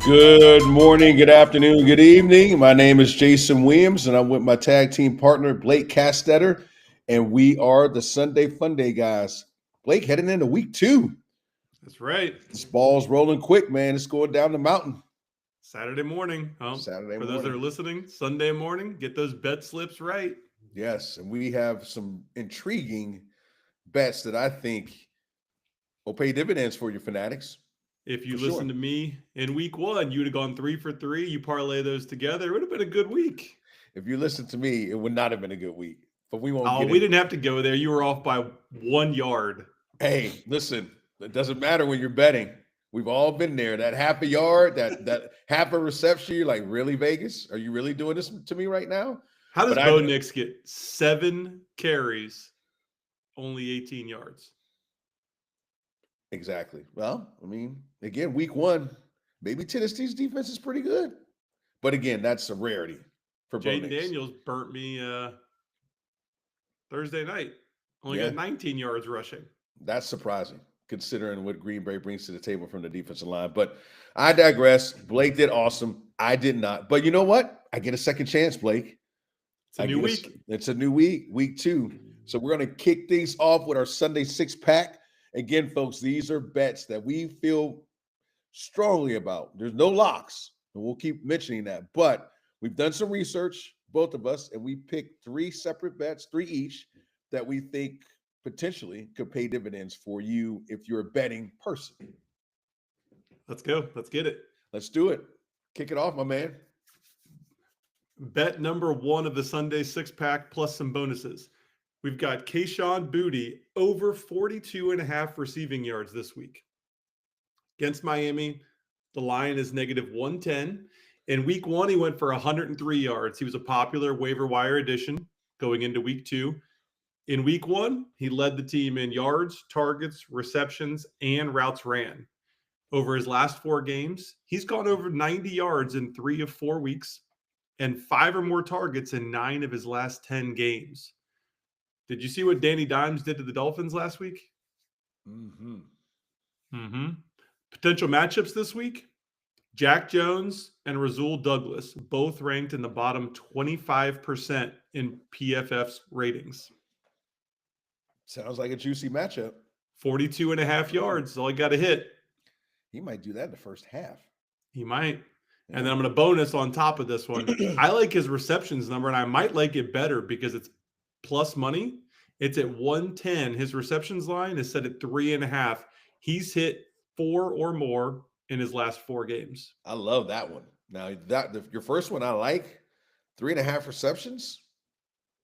Good morning, good afternoon, good evening. My name is Jason Williams, and I'm with my tag team partner, Blake Castetter, and we are the Sunday Fun Day guys. Blake, heading into week 2. That's right. This ball's rolling quick, man. It's going down the mountain. Saturday morning. Saturday For those that are morning. listening, Sunday morning, get those bet slips right. Yes, and we have some intriguing bets that I think will pay dividends for you, fanatics. If you For listened sure. to me in week 1, you would have gone 3 for 3. You parlay those together, it would have been a good week. If you listen to me, it would not have been a good week. But we won't Oh, get we it. didn't have to go there. You were off by 1 yard. Hey, listen, it doesn't matter when you're betting. We've all been there. That half a yard, that half a reception, you're like, really, Vegas? Are you really doing this to me right now? How does But Bo Nix get 7 carries, only 18 yards? Exactly. Well, I mean, again, week 1, maybe Tennessee's defense is pretty good. But again, that's a rarity for Bo Jaden Nix. Daniels burnt me Thursday night. Only Yeah. got 19 yards rushing. That's surprising considering what Green Bay brings to the table from the defensive line. But I digress. Blake did awesome. I did not. But you know what? I get a second chance, Blake. It's a new week. It's a new week, week 2. So we're going to kick things off with our Sunday 6-pack. Again, folks, these are bets that we feel strongly about. There's no locks, and we'll keep mentioning that. But we've done some research, both of us, and we picked 3 separate bets, 3 each, that we think potentially could pay dividends for you if you're a betting person. Let's go. Let's get it. Let's do it. Kick it off, my man. Bet number 1 of the Sunday 6-pack plus some bonuses. We've got Kayshon Boutte over 42.5 receiving yards this week. Against Miami, the line is negative 110. In week 1, he went for 103 yards. He was a popular waiver wire addition going into week 2. In week 1, he led the team in yards, targets, receptions, and routes ran. Over his last 4 games, he's gone over 90 yards in 3 of 4 weeks and 5 or more targets in 9 of his last 10 games. Did you see what Danny Dimes did to the Dolphins last week? Potential matchups this week: Jack Jones and Rasul Douglas, both ranked in the bottom 25% in PFF's ratings. Sounds like a juicy matchup. 42.5 yards is all he got to hit. He might do that in the first half. He might. Yeah. And then I'm going to bonus on top of this one. I like his receptions number, and I might like it better because it's plus money. It's at 110. His receptions line is set at 3.5. He's hit 4 or more in his last 4 games. I love that one. Now, your first one I like, 3.5 receptions.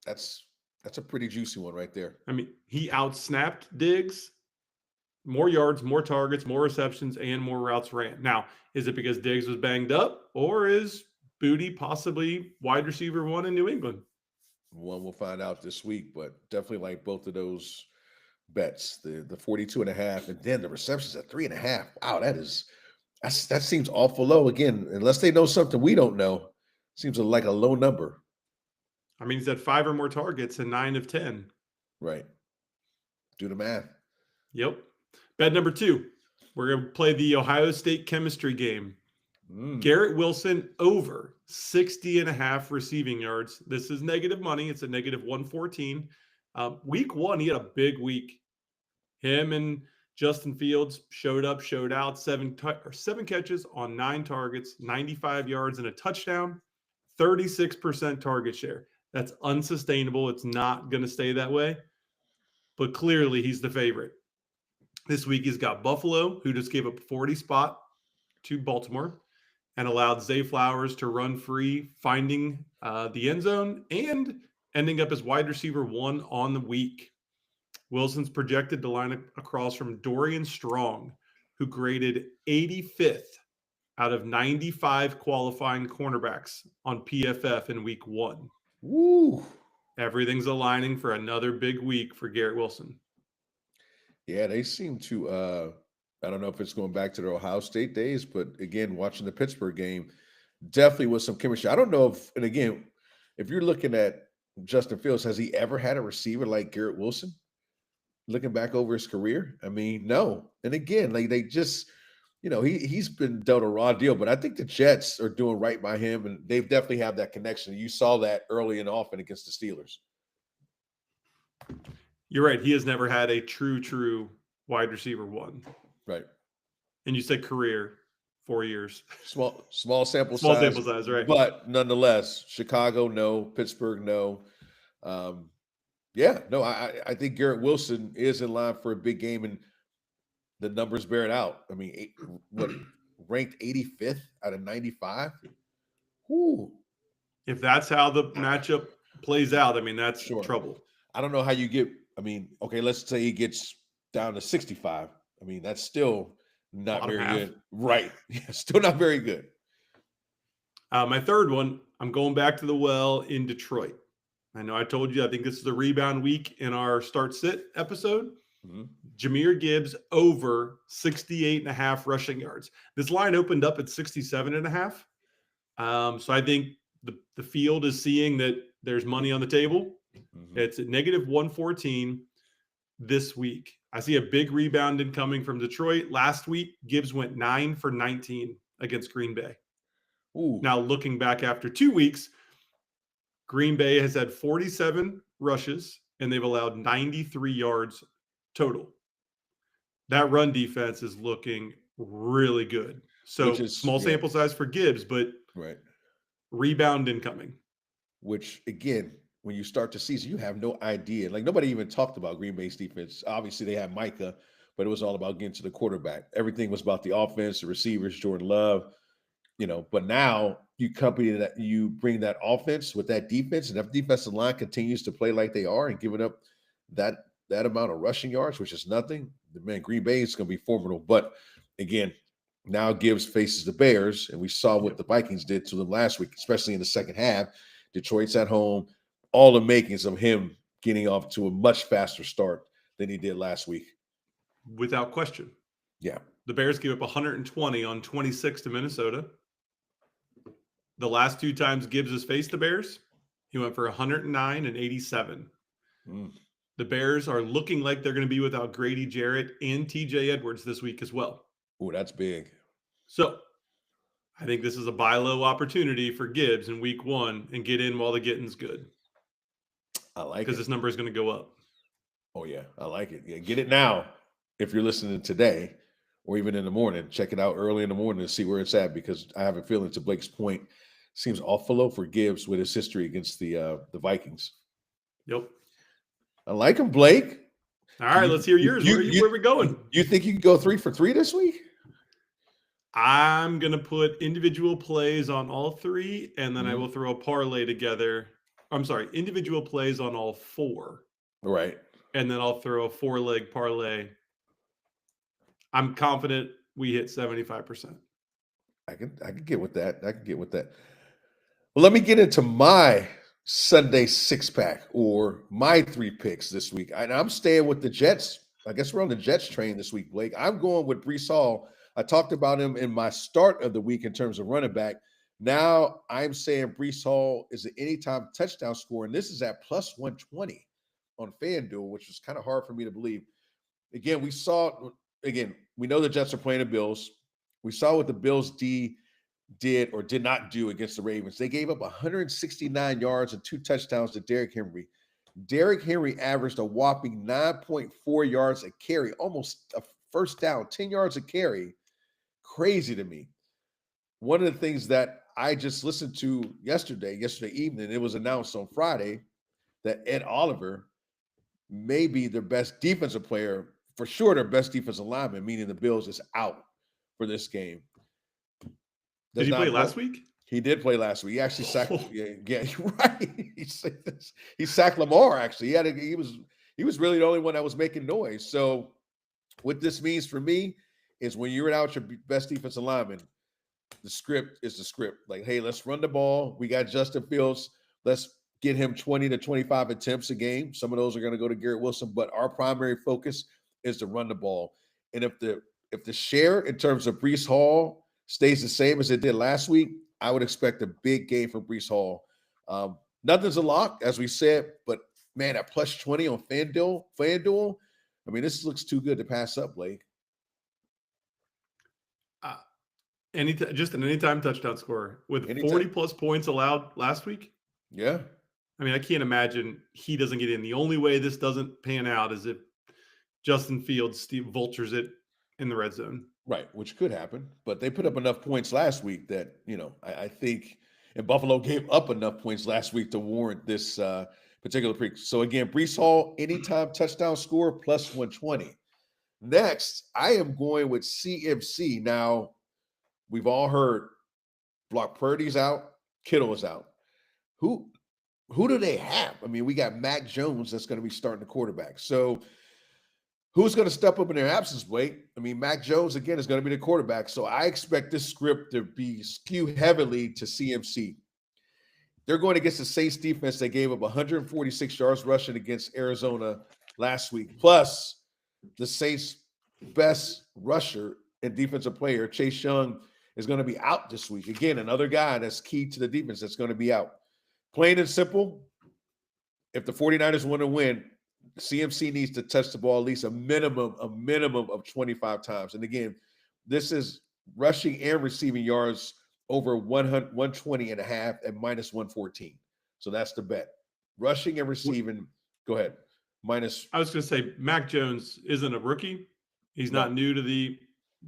That's a pretty juicy one right there. I mean, he outsnapped Diggs. More yards, more targets, more receptions, and more routes ran. Now, is it because Diggs was banged up, or is Boutte possibly wide receiver 1 in New England? One we'll find out this week, but definitely like both of those bets, the 42.5, and then the receptions at 3.5. Wow, that seems awful low. Again, unless they know something we don't know, seems like a low number. I mean, he's had 5 or more targets in 9 of 10. Right. Do the math. Yep. Bet number 2. We're going to play the Ohio State chemistry game. Garrett Wilson over 60.5 receiving yards. This is negative money. It's a negative 114. Week 1, he had a big week. Him and Justin Fields showed up, showed out. 7 catches on 9 targets, 95 yards and a touchdown, 36% target share. That's unsustainable. It's not going to stay that way. But clearly, he's the favorite. This week, he's got Buffalo, who just gave up a 40 spot to Baltimore and allowed Zay Flowers to run free, finding the end zone and ending up as wide receiver 1 on the week. Wilson's projected to line across from Dorian Strong, who graded 85th out of 95 qualifying cornerbacks on PFF in week 1. Woo! Everything's aligning for another big week for Garrett Wilson. Yeah, they seem to I don't know if it's going back to their Ohio State days, but again, watching the Pittsburgh game, definitely was some chemistry. I don't know if, and again, if you're looking at Justin Fields, has he ever had a receiver like Garrett Wilson? Looking back over his career, I mean, no. And again, like he's been dealt a raw deal, but I think the Jets are doing right by him, and they've definitely have that connection. You saw that early and often against the Steelers. You're right. He has never had a true wide receiver one. Right. And you said career, 4 years. Small sample Small size. sample size, right. But nonetheless, Chicago, no. Pittsburgh, no. I think Garrett Wilson is in line for a big game, and the numbers bear it out. I mean, ranked 85th out of 95? Ooh. If that's how the matchup plays out, I mean, that's trouble. I don't know how you get, okay, let's say he gets down to 65. I mean, that's still not very good. Right. Still not very good. My third one, I'm going back to the well in Detroit. I know I told you, I think this is the rebound week in our start sit episode. Mm-hmm. Jahmyr Gibbs over 68.5 rushing yards. This line opened up at 67.5. So I think the field is seeing that there's money on the table. Mm-hmm. It's at -114 this week. I see a big rebound incoming from Detroit. Last week, Gibbs went 9 for 19 against Green Bay. Ooh. Now, looking back after 2 weeks, Green Bay has had 47 rushes, and they've allowed 93 yards total. That run defense is looking really good. So small sample size for Gibbs, but rebound incoming. Which, again, when you start the season, you have no idea. Like, nobody even talked about Green Bay's defense. Obviously, they had Micah, but it was all about getting to the quarterback. Everything was about the offense, the receivers, Jordan Love, But now you bring that offense with that defense, and if the defensive line continues to play like they are and giving up that amount of rushing yards, which is nothing, Green Bay is going to be formidable. But again, now Gibbs faces the Bears, and we saw what the Vikings did to them last week, especially in the second half. Detroit's at home. All the makings of him getting off to a much faster start than he did last week. Without question. Yeah. The Bears gave up 120 on 26 to Minnesota. The last 2 times Gibbs has faced the Bears, he went for 109 and 87. The Bears are looking like they're going to be without Grady Jarrett and TJ Edwards this week as well. Oh, that's big. So I think this is a buy low opportunity for Gibbs in week 1 and get in while the getting's good. I like it. Because this number is going to go up. Oh, yeah. I like it. Yeah, get it now if you're listening today or even in the morning. Check it out early in the morning to see where it's at, because I have a feeling, to Blake's point, seems awful low for Gibbs with his history against the Vikings. Yep. I like him, Blake. All right, let's hear yours. Where are we going? You think you can go 3 for 3 this week? I'm going to put individual plays on all 3, and then I will throw a parlay together. I'm sorry, individual plays on all 4. Right. And then I'll throw a 4-leg parlay. I'm confident we hit 75%. I can get with that. Well, let me get into my Sunday 6-pack or my 3 picks this week. And I'm staying with the Jets. I guess we're on the Jets train this week, Blake. I'm going with Breece Hall. I talked about him in my start of the week in terms of running back. Now I'm saying Breece Hall is an anytime touchdown scorer, and this is at +120 on FanDuel, which was kind of hard for me to believe. Again, we know the Jets are playing the Bills. We saw what the Bills did or did not do against the Ravens. They gave up 169 yards and 2 touchdowns to Derrick Henry. Derrick Henry averaged a whopping 9.4 yards a carry, almost a first down, 10 yards a carry. Crazy to me. One of the things that I just listened to yesterday evening, it was announced on Friday that Ed Oliver may be their best defensive player, for sure their best defensive lineman, meaning the Bills, is out for this game. Did he play last week? He did play last week. He actually sacked. Yeah, right. He sacked Lamar. Actually, he was really the only one that was making noise. So, what this means for me is when you're out your best defensive lineman, the script is the script. Like, hey, let's run the ball. We got Justin Fields. Let's get him 20 to 25 attempts a game. Some of those are going to go to Garrett Wilson, but our primary focus is to run the ball. And if the share in terms of Breece Hall stays the same as it did last week, I would expect a big game from Breece Hall. Nothing's a lock, as we said, but man, at +20 on FanDuel, I mean, this looks too good to pass up, Blake. Just an anytime touchdown scorer with Anytime. 40 plus points allowed last week. Yeah. I mean, I can't imagine he doesn't get in. The only way this doesn't pan out is if Justin Fields vultures it in the red zone. Right, which could happen. But they put up enough points last week that, I think, and Buffalo gave up enough points last week to warrant this particular pick. So again, Breece Hall, anytime touchdown score, plus 120. Next, I am going with CMC. Now, we've all heard Brock Purdy's out, Kittle is out. Who do they have? I mean, we got Mac Jones that's going to be starting the quarterback. So who's going to step up in their absence, Blake? I mean, Mac Jones, again, is going to be the quarterback. So I expect this script to be skewed heavily to CMC. They're going against the Saints defense. They gave up 146 yards rushing against Arizona last week. Plus, the Saints' best rusher and defensive player, Chase Young, is going to be out this week. Again, another guy that's key to the defense that's going to be out. Plain and simple, if the 49ers want to win, CMC needs to touch the ball at least a minimum of 25 times. And again, this is rushing and receiving yards over 120 and a half at minus 114. So that's the bet. Rushing and receiving, go ahead. I was going to say, Mac Jones isn't a rookie. He's not new to the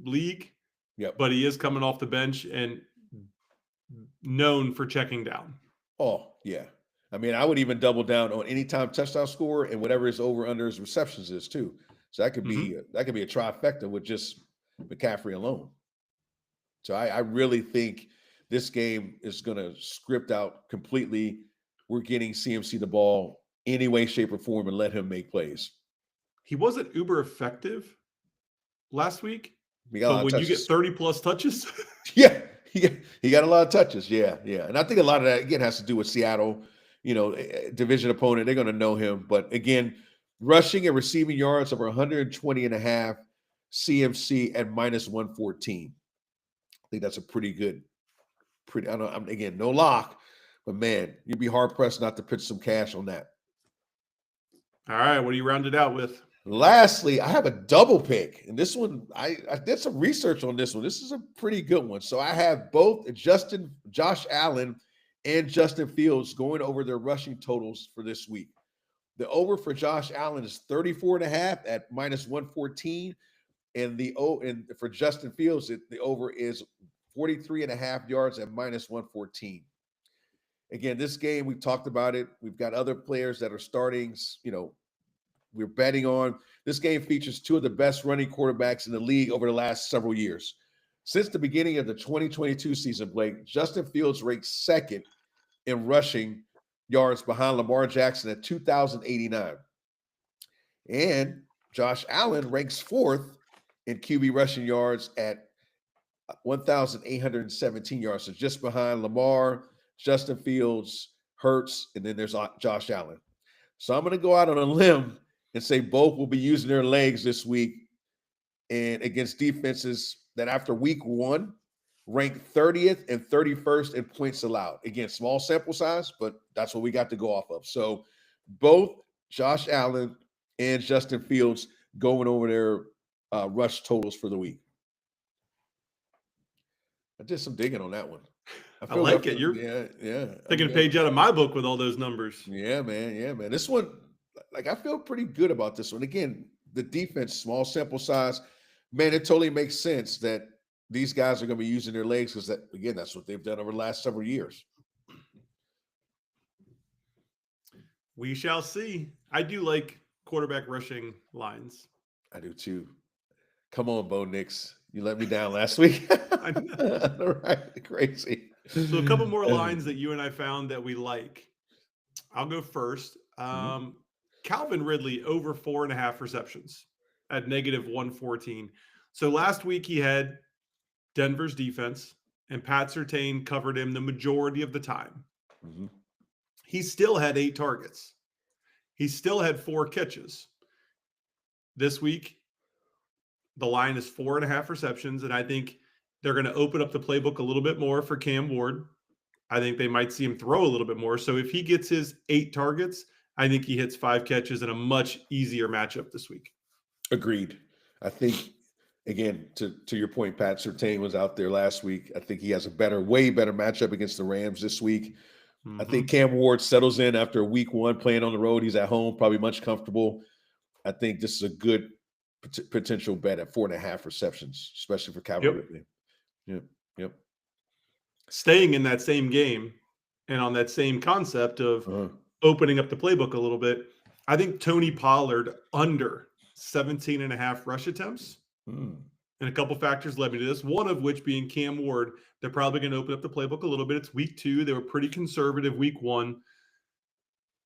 league. Yep. But he is coming off the bench and known for checking down. Oh, yeah. I mean, I would even double down on anytime touchdown score and whatever his over under his receptions is too. So that could be a trifecta with just McCaffrey alone. So I really think this game is going to script out completely. We're getting CMC the ball any way, shape, or form and let him make plays. He wasn't uber effective last week. But when you get 30 plus touches, yeah, he got a lot of touches. Yeah. And I think a lot of that again has to do with Seattle, division opponent. They're going to know him. But again, rushing and receiving yards over 120 and a half, CMC at minus 114. I think that's a pretty good. Again, no lock, but man, you'd be hard pressed not to pitch some cash on that. All right, what do you round it out with? Lastly, I have a double pick, and this one I did some research on this one. This is a pretty good one. So I have both Josh Allen and Justin Fields going over their rushing totals for this week. The over for Josh Allen is 34 and a half at minus 114, and for Justin Fields, the over is 43 and a half yards at minus 114. Again, this game, we've talked about it. We've got other players that are starting, we're betting on. This game features two of the best running quarterbacks in the league over the last several years. Since the beginning of the 2022 season, Blake, Justin Fields ranked second in rushing yards behind Lamar Jackson at 2,089. And Josh Allen ranks fourth in QB rushing yards at 1,817 yards. So just behind Lamar, Justin Fields, Hurts, and then there's Josh Allen. So I'm going to go out on a limb and say both will be using their legs this week and against defenses that after week one ranked 30th and 31st in points allowed. Again, small sample size, but that's what we got to go off of. So both Josh Allen and Justin Fields going over their rush totals for the week. I did some digging on that one. I like it. You're taking a page out of my book with all those numbers. Yeah, man. This one, I feel pretty good about this one. Again, the defense, small sample size. Man, it totally makes sense that these guys are going to be using their legs because, that's what they've done over the last several years. We shall see. I do like quarterback rushing lines. I do too. Come on, Bo Nix. You let me down last week. I know. All right, crazy. So a couple more lines that you and I found that we like. I'll go first. Calvin Ridley over 4.5 receptions at negative 114. So last week he had Denver's defense and Pat Surtain covered him the majority of the time. He still had 8 targets. He still had 4 catches. This week, the line is 4.5 receptions, and I think they're going to open up the playbook a little bit more for Cam Ward. I think they might see him throw a little bit more. So if he gets his 8 targets, I think he hits 5 catches in a much easier matchup this week. Agreed. I think again, to your point, Pat Surtain was out there last week. I think he has a way better matchup against the Rams this week. I think Cam Ward settles in after week 1 playing on the road. He's at home, probably much comfortable. I think this is a good potential bet at 4.5 receptions, especially for Calvin Ridley. Yep. Staying in that same game and on that same concept of opening up the playbook a little bit, I think Tony Pollard under 17.5 rush attempts. And a couple factors led me to this, one of which being Cam Ward. They're probably going to open up the playbook a little bit. It's week 2. They were pretty conservative week 1.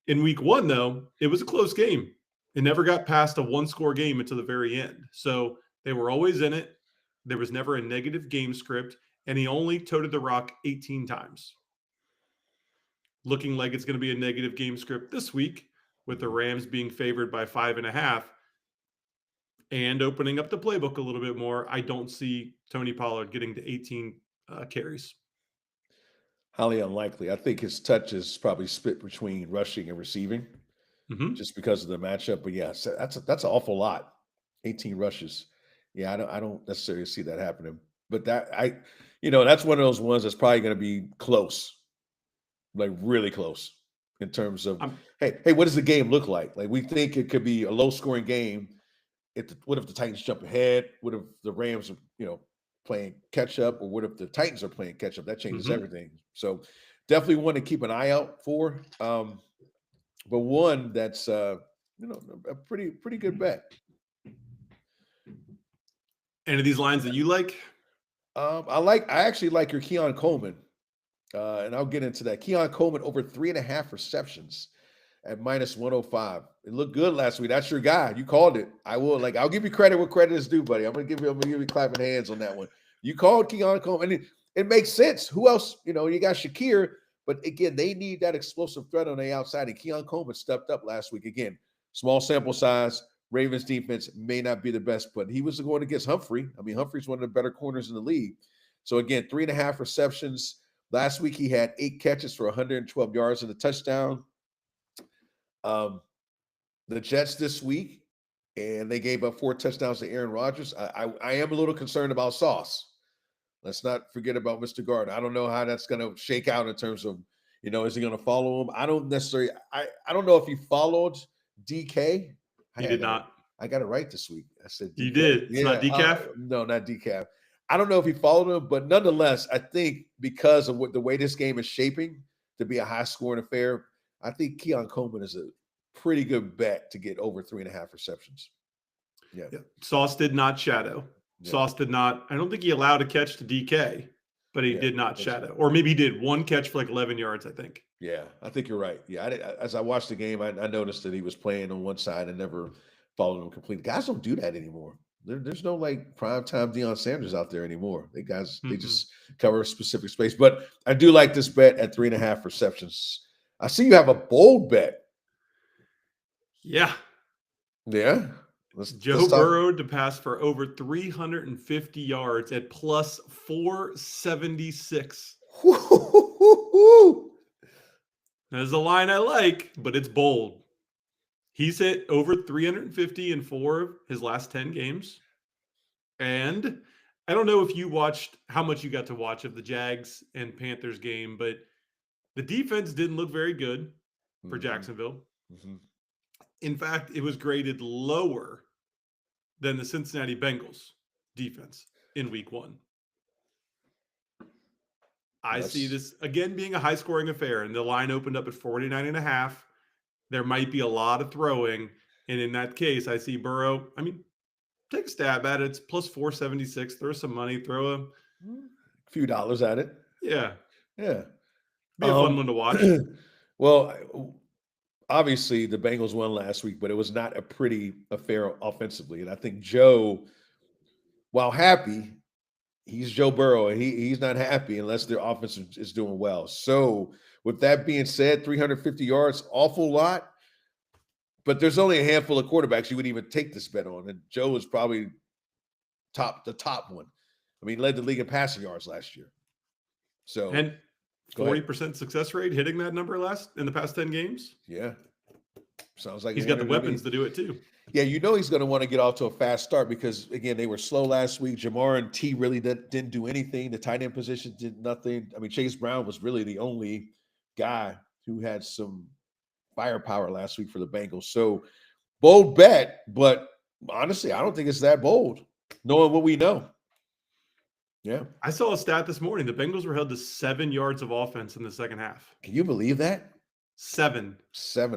In week 1, though, it was a close game. It never got past a 1-score game until the very end. So they were always in it. There was never a negative game script, and he only toted the rock 18 times. Looking like it's going to be a negative game script this week with the Rams being favored by 5.5 and opening up the playbook a little bit more. I don't see Tony Pollard getting to 18 carries. Highly unlikely. I think his touch is probably split between rushing and receiving, just because of the matchup. But yeah, that's an awful lot. 18 rushes. Yeah, I don't necessarily see that happening. But that's one of those ones that's probably going to be close, like really close, in terms of hey, what does the game look like? Like we think it could be a low-scoring game. What if the Titans jump ahead? What if the Rams are, playing catch up, or what if the Titans are playing catch up? That changes everything. So definitely one to keep an eye out for. But one that's a pretty good bet. Any of these lines that you like? I actually like your Keon Coleman. And I'll get into that. Keon Coleman over 3.5 receptions at -105. It looked good last week. That's your guy. You called it. I'll give you credit where credit is due, buddy. I'm gonna give you clapping hands on that one. You called Keon Coleman, and it makes sense. Who else? You got Shakir, but again, they need that explosive threat on the outside. And Keon Coleman stepped up last week. Again, small sample size. Ravens defense may not be the best, but he was going against Humphrey. I mean, Humphrey's one of the better corners in the league. So again, 3.5 receptions. Last week he had 8 catches for 112 yards and a touchdown. The Jets this week, and they gave up 4 touchdowns to Aaron Rodgers. I am a little concerned about Sauce. Let's not forget about Mr. Gardner. I don't know how that's going to shake out in terms of, is he going to follow him? I don't necessarily. I don't know if he followed DK. He did not. I got it right this week. I said DK. You did. It's not decaf? No, not decaf. I don't know if he followed him, but nonetheless, I think because of the way this game is shaping to be a high-scoring affair, I think Keon Coleman is a pretty good bet to get over 3.5 receptions. Yeah. Sauce did not shadow. Yeah. Sauce did not. I don't think he allowed a catch to DK, but he did not shadow. Or maybe he did one catch for like 11 yards, I think. Yeah, I think you're right. Yeah, as I watched the game, I noticed that he was playing on one side and never followed him completely. Guys don't do that anymore. There's no primetime Deion Sanders out there anymore. They just cover a specific space. But I do like this bet at 3.5 receptions. I see you have a bold bet. Yeah. Yeah. Joe Burrow to pass for over 350 yards at plus 476. That's a line I like, but it's bold. He's hit over 350 in 4 of his last 10 games. And I don't know if you watched how much you got to watch of the Jags and Panthers game, but the defense didn't look very good for Jacksonville. In fact, it was graded lower than the Cincinnati Bengals defense in week 1. I see this again being a high-scoring affair, and the line opened up at 49.5. There might be a lot of throwing, and in that case, I see Burrow. I mean, take a stab at it. It's plus 476. Throw some money. Throw a few dollars at it. Yeah. Yeah. Be a fun one to watch. Well, obviously, the Bengals won last week, but it was not a pretty affair offensively. And I think Joe, while happy, he's Joe Burrow, and he's not happy unless their offense is doing well. So with that being said, 350 yards, awful lot. But there's only a handful of quarterbacks you would even take this bet on. And Joe is probably the top one. I mean, he led the league in passing yards last year. So and 40% success rate hitting that number in the past 10 games. Yeah. Sounds like he's got the weapons to do it too. Yeah, he's going to want to get off to a fast start because, again, they were slow last week. Jamar and T really didn't do anything. The tight end position did nothing. I mean, Chase Brown was really the only guy who had some firepower last week for the Bengals. So, bold bet, but honestly, I don't think it's that bold, knowing what we know. Yeah. I saw a stat this morning. The Bengals were held to 7 yards of offense in the second half. Can you believe that? 7.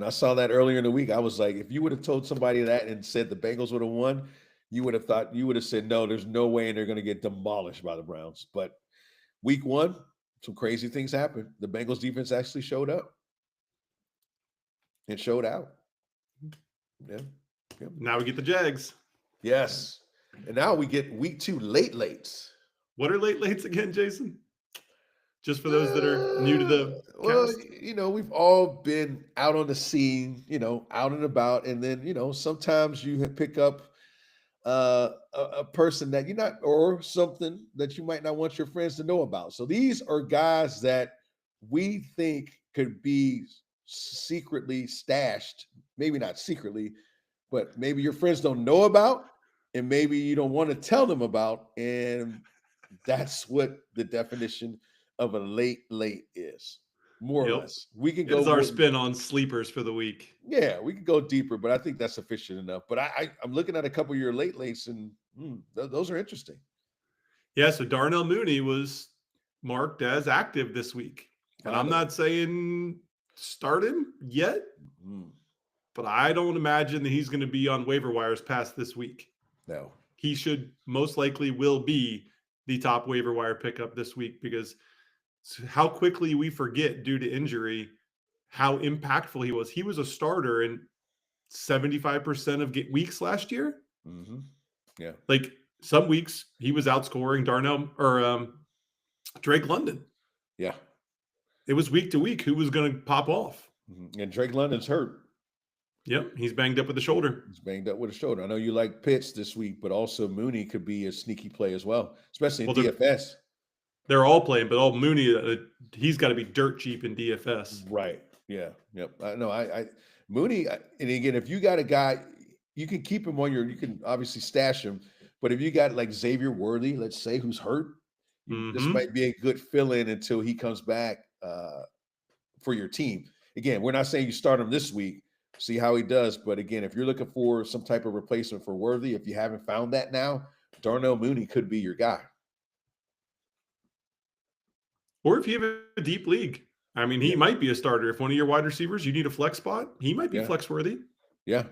I saw that earlier in the week. I was like, if you would have told somebody that and said the Bengals would have won, you would have said, no, there's no way, and they're going to get demolished by the Browns. But week 1, some crazy things happened. The Bengals defense actually showed up. It showed out. Yeah. Now we get the Jags. Yes. And now we get week 2 late. What are late again, Jason? Just for those that are new to the cast. We've all been out on the scene, out and about. And then, sometimes you pick up a person that you're not, or something that you might not want your friends to know about. So these are guys that we think could be secretly stashed, maybe not secretly, but maybe your friends don't know about, and maybe you don't want to tell them about. And that's what the definition of a late is, more or less. We can go. It's our spin on sleepers for the week. Yeah, we can go deeper, but I think that's sufficient enough. But I'm looking at a couple of your lates, and those are interesting. Yeah, so Darnell Mooney was marked as active this week. And I'm not saying start him yet, but I don't imagine that he's going to be on waiver wires past this week. No. He should most likely will be the top waiver wire pickup this week, because how quickly we forget due to injury how impactful he was. He was a starter in 75% of weeks last year. Mm-hmm. Yeah. Like some weeks he was outscoring Darnell or Drake London. Yeah. It was week to week who was going to pop off. Mm-hmm. And Drake London's hurt. Yep. He's banged up with the shoulder. I know you like Pitts this week, but also Mooney could be a sneaky play as well, especially in DFS. They're all playing, but Mooney, he's got to be dirt cheap in DFS. Right. Yeah. Yep. I know. Mooney, and again, if you got a guy, you can keep him you can obviously stash him, but if you got like Xavier Worthy, let's say, who's hurt, this might be a good fill-in until he comes back for your team. Again, we're not saying you start him this week, see how he does. But again, if you're looking for some type of replacement for Worthy, if you haven't found that now, Darnell Mooney could be your guy. Or if you have a deep league, I mean, he might be a starter. If one of your wide receivers, you need a flex spot, he might be flex worthy. Yeah.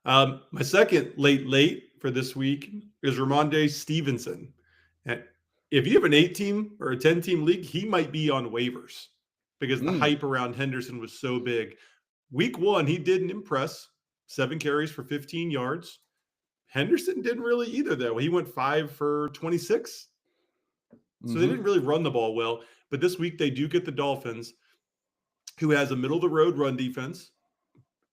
My second late for this week is Ramondre Stevenson. And if you have an 8-team or a 10-team league, he might be on waivers because the hype around Henderson was so big. Week 1, he didn't impress. 7 carries for 15 yards. Henderson didn't really either, though. He went 5 for 26. So they didn't really run the ball well. But this week they do get the Dolphins, who has a middle-of-the-road run defense.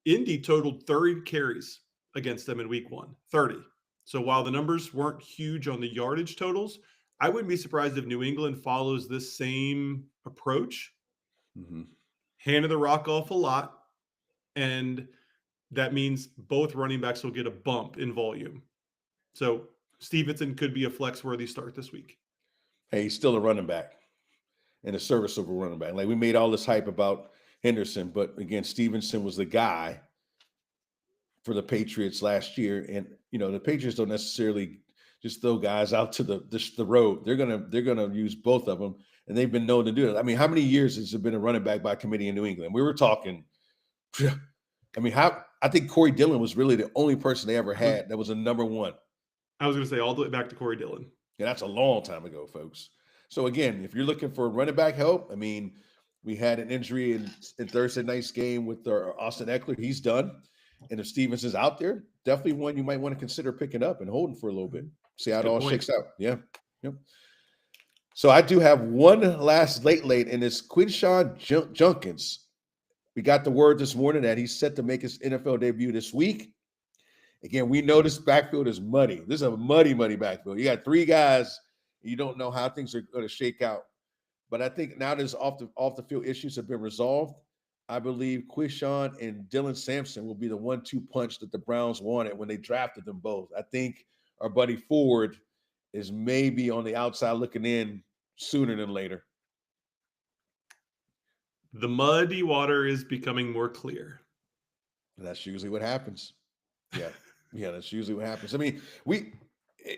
Indy totaled 30 carries against them in week 1, 30. So while the numbers weren't huge on the yardage totals, I wouldn't be surprised if New England follows this same approach. Handed the rock off a lot, and that means both running backs will get a bump in volume. So Stevenson could be a flex-worthy start this week. Hey, he's still a running back and a serviceable running back. Like, we made all this hype about Henderson, but again, Stevenson was the guy for the Patriots last year. And, the Patriots don't necessarily just throw guys out to the road. They're gonna use both of them, and they've been known to do it. I mean, how many years has it been a running back by committee in New England? We were talking. I mean, I think Corey Dillon was really the only person they ever had that was a number one. I was going to say all the way back to Corey Dillon. Yeah, that's a long time ago, folks. So again, if you're looking for running back help, I mean, we had an injury in Thursday night's game with Austin Eckler. He's done. And if Stevenson's out there, definitely one you might want to consider picking up and holding for a little bit. See how it all shakes out. Yeah. Yep. So I do have one last late, and it's Quinshon Judkins. We got the word this morning that he's set to make his NFL debut this week. Again, we know this backfield is muddy. This is a muddy backfield. You got 3 guys. You don't know how things are going to shake out. But I think now that off the field issues have been resolved, I believe Quishon and Dylan Sampson will be the 1-2 punch that the Browns wanted when they drafted them both. I think our buddy Ford is maybe on the outside looking in sooner than later. The muddy water is becoming more clear. That's usually what happens. Yeah. Yeah, that's usually what happens. I mean, you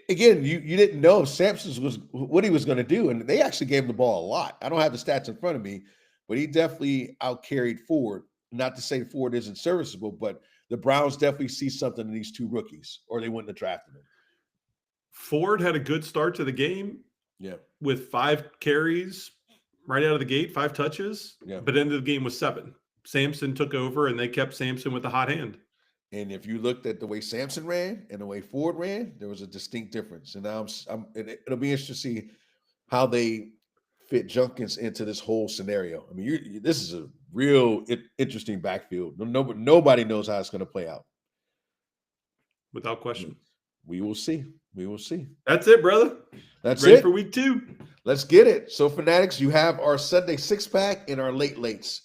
didn't know Sampson was what he was going to do, and they actually gave him the ball a lot. I don't have the stats in front of me, but he definitely outcarried Ford. Not to say Ford isn't serviceable, but the Browns definitely see something in these two rookies, or they wouldn't have drafted him. Ford had a good start to the game. Yeah. With 5 carries right out of the gate, 5 touches. Yeah. But ended the game with 7. Sampson took over, and they kept Sampson with the hot hand. And if you looked at the way Sampson ran and the way Ford ran, there was a distinct difference. And now it'll be interesting to see how they fit Junkins into this whole scenario. I mean, this is a real interesting backfield. Nobody knows how it's going to play out. Without question. We will see. We will see. That's it, brother. That's Ready it for week 2. Let's get it. So, Fanatics, you have our Sunday 6-pack and our lates.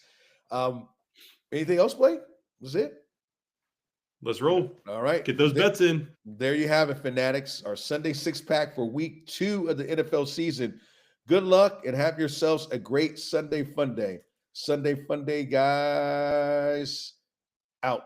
Anything else, Blake? Was it? Let's roll. All right. Get those bets in. There you have it, Fanatics. Our Sunday 6-pack for week 2 of the NFL season. Good luck and have yourselves a great Sunday fun day. Sunday fun day, guys. Out.